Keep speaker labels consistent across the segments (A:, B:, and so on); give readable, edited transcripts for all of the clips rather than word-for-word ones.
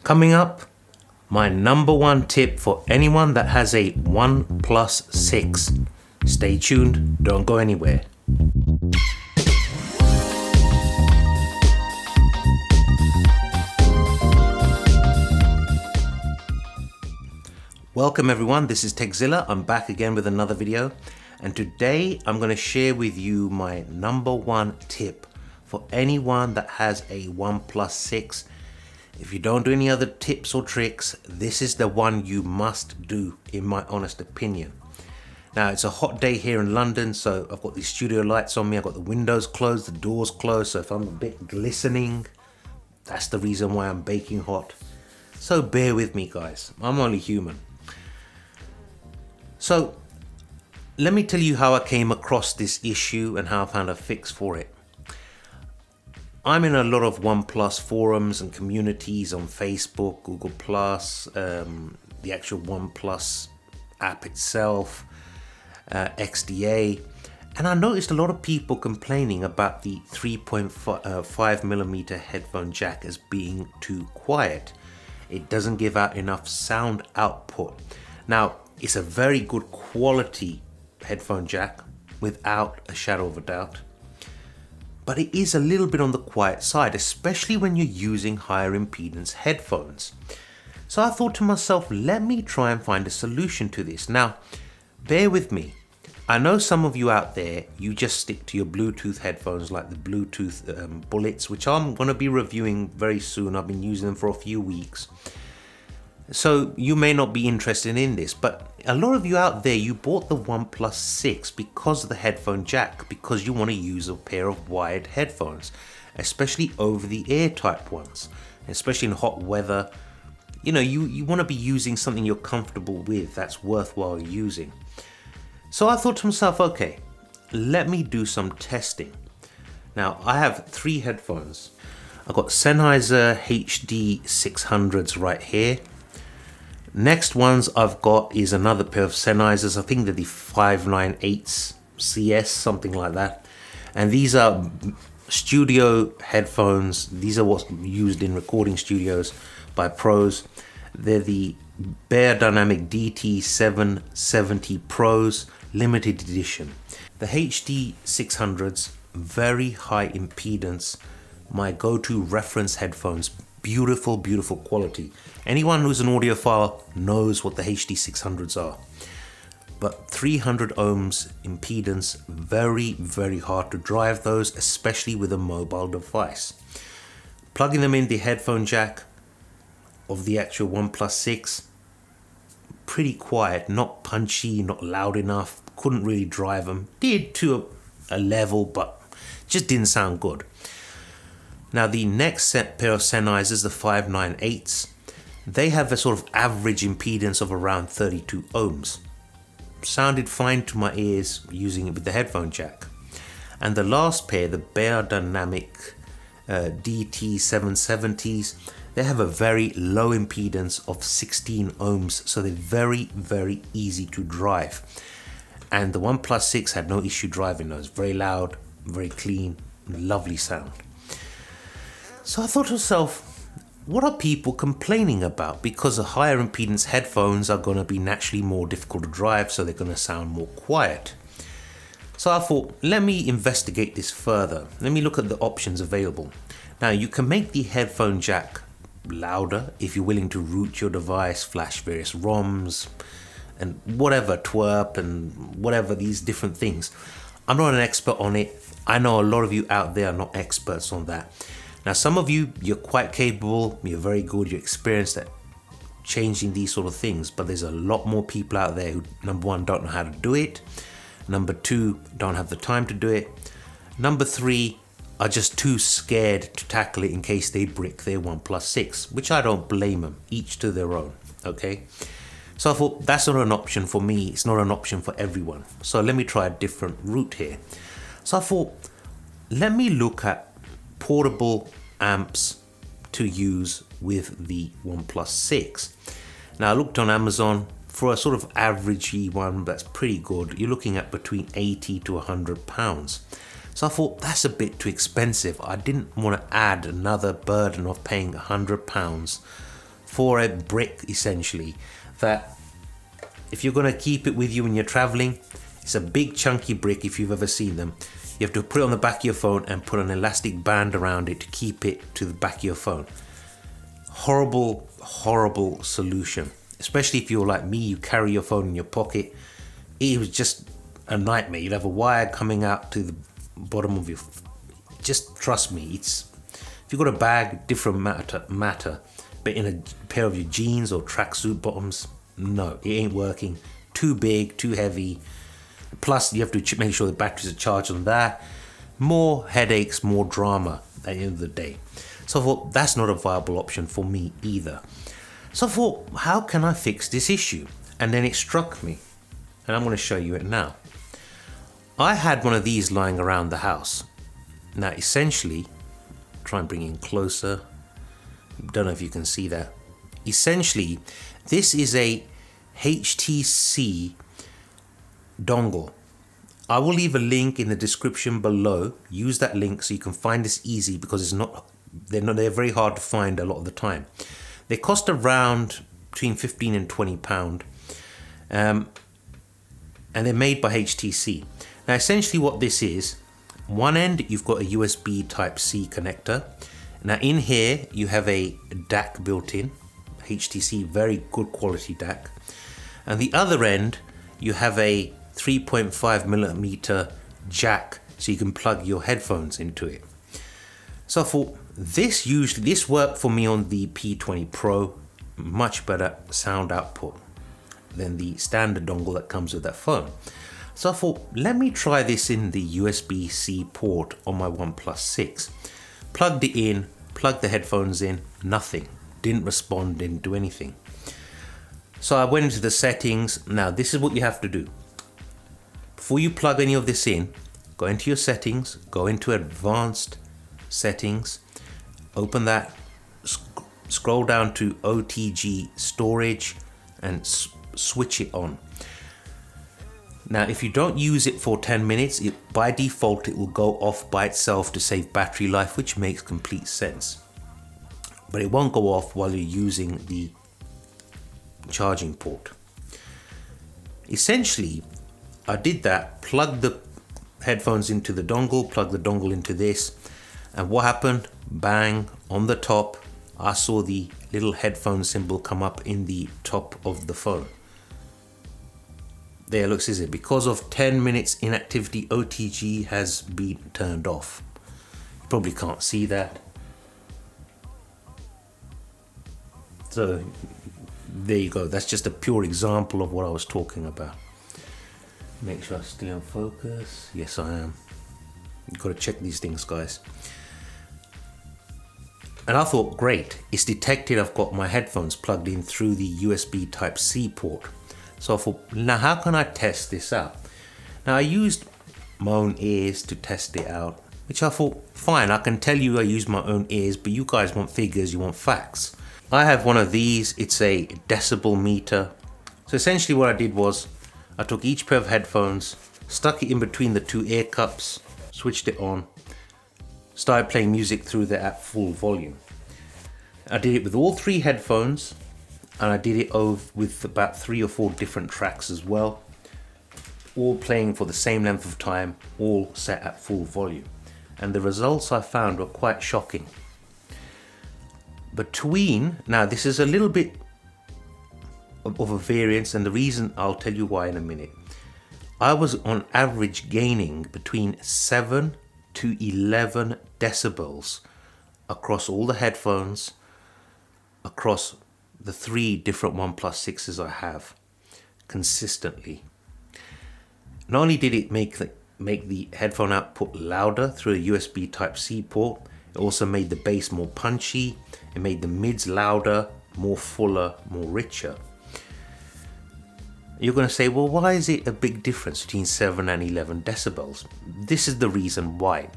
A: Coming up, my number one tip for anyone that has a OnePlus 6. Stay tuned, don't go anywhere. Welcome everyone, this is Zilla. I'm back again with another video, and today I'm going to share with you my number one tip for anyone that has a OnePlus 6. If you don't do any other tips or tricks, this is the one you must do, in my honest opinion. Now, it's a hot day here in London, so I've got these studio lights on me, I've got the windows closed, the doors closed, so if I'm a bit glistening, that's the reason why I'm baking hot. So bear with me guys, I'm only human. So let me tell you how I came across this issue and how I found a fix for it. I'm in a lot of OnePlus forums and communities on Facebook, Google+, the actual OnePlus app itself, XDA, and I noticed a lot of people complaining about the 3.5mm headphone jack as being too quiet. It doesn't give out enough sound output. Now, it's a very good quality headphone jack, without a shadow of a doubt. But it is a little bit on the quiet side, especially when you're using higher impedance headphones. So I thought to myself, let me try and find a solution to this. Now, bear with me. I know some of you out there, you just stick to your Bluetooth headphones like the Bluetooth Bullets, which I'm going to be reviewing very soon. I've been using them for a few weeks. So you may not be interested in this, but a lot of you out there, you bought the OnePlus 6 because of the headphone jack, because you want to use a pair of wired headphones, especially over the air type ones, especially in hot weather. You know, you want to be using something you're comfortable with, that's worthwhile using. So I thought to myself, okay, let me do some testing. Now I have three headphones. I've got Sennheiser HD 600s right here. Next ones I've got is another pair of Sennheisers. I think they're the 598s CS, something like that. And these are studio headphones. These are what's used in recording studios by pros. They're the Beyerdynamic DT770 Pros limited edition. The HD 600s, very high impedance, my go-to reference headphones. Beautiful, beautiful quality. Anyone who's an audiophile knows what the HD 600s are. But 300 ohms impedance, very, very hard to drive those, especially with a mobile device. Plugging them in the headphone jack of the actual OnePlus 6, pretty quiet, not punchy, not loud enough, couldn't really drive them. Did to a level, but just didn't sound good. Now the next set pair of Sennheisers, the 598s, they have a sort of average impedance of around 32 ohms. Sounded fine to my ears using it with the headphone jack. And the last pair, the Beyerdynamic DT770s, they have a very low impedance of 16 ohms, so they're very, very easy to drive. And the OnePlus 6 had no issue driving those. Very loud, very clean, lovely sound. So I thought to myself, what are people complaining about? Because the higher impedance headphones are going to be naturally more difficult to drive, so they're going to sound more quiet. So I thought, let me investigate this further. Let me look at the options available. Now you can make the headphone jack louder if you're willing to root your device, flash various ROMs, and whatever, twerp and whatever, these different things. I'm not an expert on it. I know a lot of you out there are not experts on that. Now some of you, you're quite capable, you're very good, you're experienced at changing these sort of things, but there's a lot more people out there who, number one, don't know how to do it, number two, don't have the time to do it, number three, are just too scared to tackle it in case they brick their OnePlus 6, which I don't blame them, each to their own, okay? So I thought, that's not an option for me, it's not an option for everyone, so let me try a different route here. So I thought, let me look at portable amps to use with the OnePlus 6. Now I looked on Amazon for a sort of averagey one that's pretty good. You're looking at between 80 to 100 pounds. So I thought that's a bit too expensive. I didn't want to add another burden of paying £100 for a brick essentially, that if you're going to keep it with you when you're traveling, it's a big chunky brick. If you've ever seen them, you have to put it on the back of your phone and put an elastic band around it to keep it to the back of your phone. Horrible solution, especially if you're like me, you carry your phone in your pocket. It was just a nightmare. You'd have a wire coming out to the bottom of your, just trust me, it's, if you've got a bag, different matter, but in a pair of your jeans or tracksuit bottoms, no, it ain't working. Too big, too heavy. Plus you have to make sure the batteries are charged on that. More headaches, more drama at the end of the day. So I thought that's not a viable option for me either. So I thought, how can I fix this issue? And then it struck me, and I'm going to show you it now. I had one of these lying around the house. Now essentially, try and bring it in closer. Don't know if you can see that. Essentially, this is a HTC dongle. I will leave a link in the description below. Use that link so you can find this easy, because they're very hard to find a lot of the time. They cost around between 15 and 20 pound, and they're made by HTC. Now essentially what this is, one end you've got a USB Type-C connector. Now in here you have a DAC built in, HTC, very good quality DAC, and the other end you have a 3.5mm jack, so you can plug your headphones into it. So I thought this worked for me on the P20 Pro, much better sound output than the standard dongle that comes with that phone. So I thought, let me try this in the USB-C port on my OnePlus 6. Plugged it in, plugged the headphones in, nothing. Didn't respond, didn't do anything. So I went into the settings. Now this is what you have to do. Before you plug any of this in, go into your settings, go into advanced settings, open that, scroll down to OTG storage and switch it on. Now if you don't use it for 10 minutes, by default it will go off by itself to save battery life, which makes complete sense. But it won't go off while you're using the charging port. Essentially, I did that, plugged the headphones into the dongle, plugged the dongle into this, and what happened? Bang, on the top, I saw the little headphone symbol come up in the top of the phone. There, looks, is it? Because of 10 minutes inactivity, OTG has been turned off. You probably can't see that. So there you go. That's just a pure example of what I was talking about. Make sure I stay on focus. Yes, I am. You've got to check these things, guys. And I thought, great, it's detected I've got my headphones plugged in through the USB Type-C port. So I thought, now how can I test this out? Now I used my own ears to test it out, which I thought, fine, I can tell you I use my own ears, but you guys want figures, you want facts. I have one of these, it's a decibel meter. So essentially what I did was, I took each pair of headphones, stuck it in between the two ear cups, switched it on, started playing music through there at full volume. I did it with all three headphones, and I did it with about 3 or 4 different tracks as well, all playing for the same length of time, all set at full volume. And the results I found were quite shocking. Now this is a little bit of a variance, and the reason I'll tell you why in a minute. I was on average gaining between 7 to 11 decibels across all the headphones, across the 3 different OnePlus 6s I have, consistently. Not only did it make the headphone output louder through a USB Type-C port, it also made the bass more punchy, it made the mids louder, more fuller, more richer. You're going to say, well, why is it a big difference between 7 and 11 decibels? This is the reason why.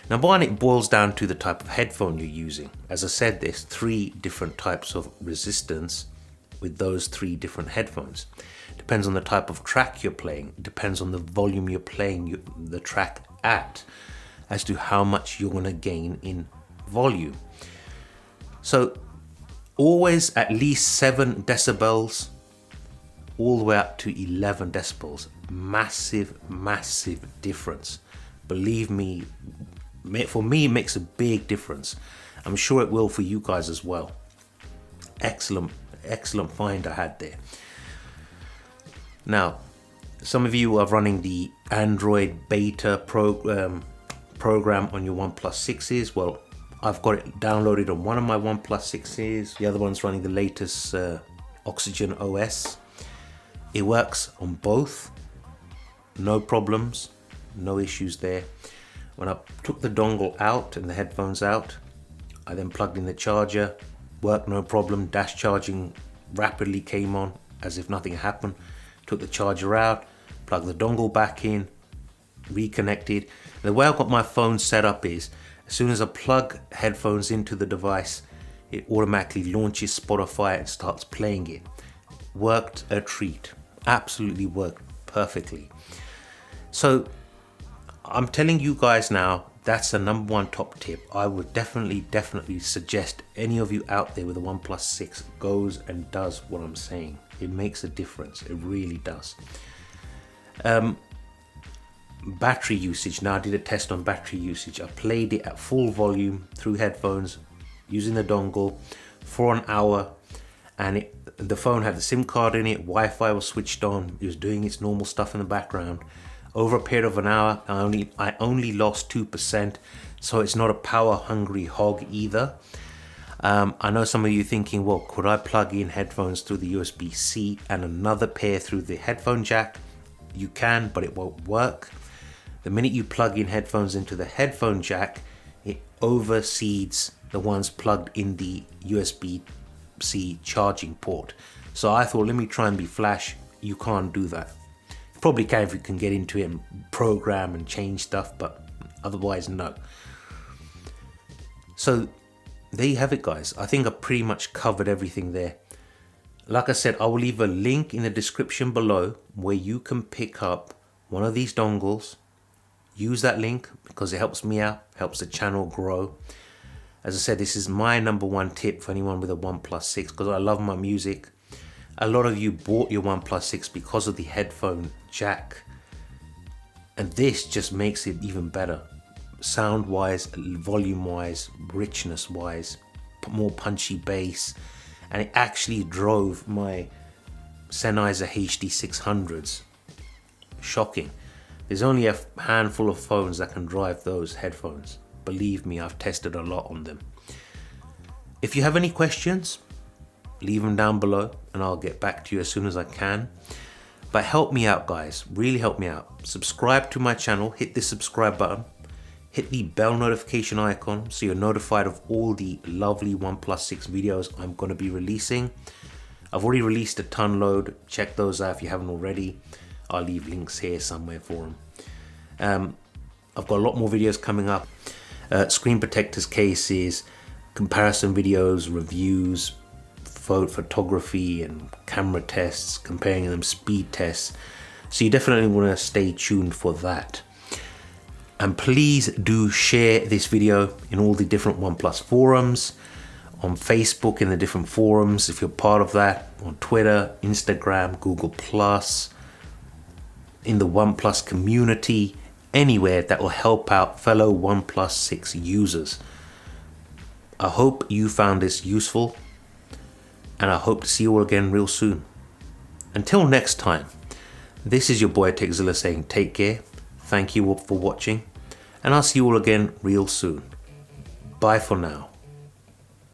A: Now, one, it boils down to the type of headphone you're using. As I said, there's 3 different types of resistance with those 3 different headphones. Depends on the type of track you're playing. It depends on the volume you're playing the track at, as to how much you're going to gain in volume. So always at least 7 decibels all the way up to 11 decibels. Massive, massive difference. Believe me, for me it makes a big difference. I'm sure it will for you guys as well. Excellent, excellent find I had there. Now, some of you are running the Android beta program on your OnePlus 6s. Well, I've got it downloaded on one of my OnePlus 6s. The other one's running the latest Oxygen OS. It works on both. No problems, no issues there. When I took the dongle out and the headphones out, I then plugged in the charger. Worked no problem. Dash charging rapidly came on as if nothing happened. Took the charger out, plugged the dongle back in, reconnected. And the way I've got my phone set up is, as soon as I plug headphones into the device, it automatically launches Spotify and starts playing it. Worked a treat. Absolutely worked perfectly. So I'm telling you guys now, that's the #1 top tip. I would definitely suggest any of you out there with a OnePlus 6 goes and does what I'm saying. It makes a difference. It really does. Battery usage. Now I did a test on battery usage. I played it at full volume through headphones using the dongle for an hour, and the phone had the SIM card in it. Wi-Fi was switched on. It was doing its normal stuff in the background. Over a period of an hour, I only lost 2%, so it's not a power hungry hog either. I know some of you thinking, well, could I plug in headphones through the USB-C and another pair through the headphone jack? You can, but it won't work. The minute you plug in headphones into the headphone jack, it overseeds the ones plugged in the USB-C charging port. So I thought, let me try and be flash. You can't do that. You probably can if you can get into it and program and change stuff, but otherwise no. So there you have it, guys. I think I pretty much covered everything there. Like I said, I will leave a link in the description below where you can pick up one of these dongles. Use that link because it helps me out, helps the channel grow. As I said, this is my #1 tip for anyone with a OnePlus 6 because I love my music. A lot of you bought your OnePlus 6 because of the headphone jack, and this just makes it even better. Sound wise, volume wise, richness wise, more punchy bass, and it actually drove my Sennheiser HD 600s. Shocking. There's only a handful of phones that can drive those headphones. Believe me, I've tested a lot on them. If you have any questions, leave them down below and I'll get back to you as soon as I can. But help me out, guys. Really help me out. Subscribe to my channel. Hit the subscribe button. Hit the bell notification icon so you're notified of all the lovely OnePlus 6 videos I'm going to be releasing. I've already released a ton load. Check those out if you haven't already. I'll leave links here somewhere for them. I've got a lot more videos coming up. Screen protectors, cases, comparison videos, reviews, photography and camera tests, comparing them, speed tests. So you definitely want to stay tuned for that. And please do share this video in all the different OnePlus forums, on Facebook in the different forums if you're part of that, on Twitter, Instagram, Google+, in the OnePlus community, anywhere that will help out fellow OnePlus 6 users. I hope you found this useful, and I hope to see you all again real soon. Until next time, this is your boy Zilla saying take care. Thank you all for watching, and I'll see you all again real soon. Bye for now.